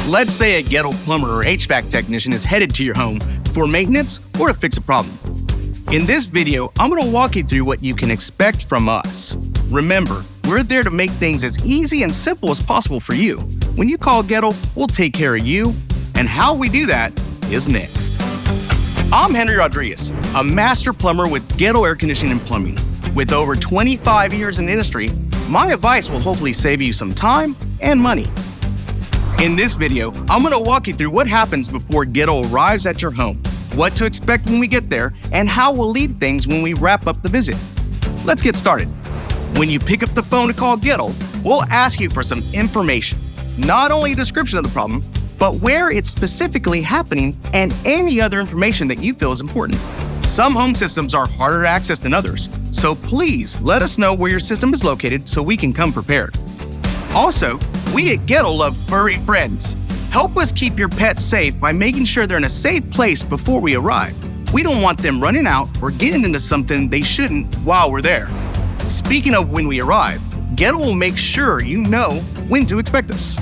Let's say a Goettl plumber or HVAC technician is headed to your home for maintenance or to fix a problem. In this video, I'm going to walk you through what you can expect from us. Remember, we're there to make things as easy and simple as possible for you. When you call Goettl, we'll take care of you, and how we do that is next. I'm Henry Rodriguez, a master plumber with Goettl Air Conditioning and Plumbing. With over 25 years in the industry, my advice will hopefully save you some time and money. In this video, I'm going to walk you through what happens before Goettl arrives at your home, what to expect when we get there, and how we'll leave things when we wrap up the visit. Let's get started. When you pick up the phone to call Goettl, we'll ask you for some information, not only a description of the problem, but where it's specifically happening and any other information that you feel is important. Some home systems are harder to access than others, so please let us know where your system is located so we can come prepared. Also, we at Goettl love furry friends. Help us keep your pets safe by making sure they're in a safe place before we arrive. We don't want them running out or getting into something they shouldn't while we're there. Speaking of when we arrive, Goettl will make sure you know when to expect us.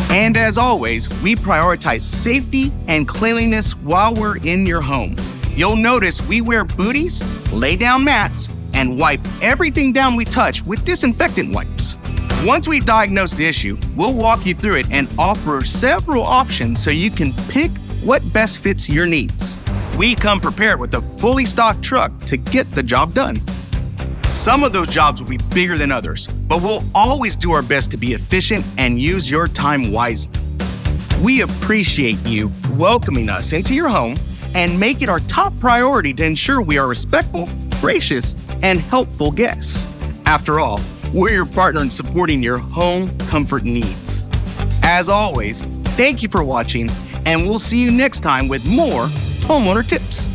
And as always, we prioritize safety and cleanliness while we're in your home. You'll notice we wear booties, lay down mats, and wipe everything down we touch with disinfectant wipes. Once we diagnose the issue, we'll walk you through it and offer several options so you can pick what best fits your needs. We come prepared with a fully stocked truck to get the job done. Some of those jobs will be bigger than others, but we'll always do our best to be efficient and use your time wisely. We appreciate you welcoming us into your home and make it our top priority to ensure we are respectful, gracious, and helpful guests. After all, we're your partner in supporting your home comfort needs. As always, thank you for watching, and we'll see you next time with more homeowner tips.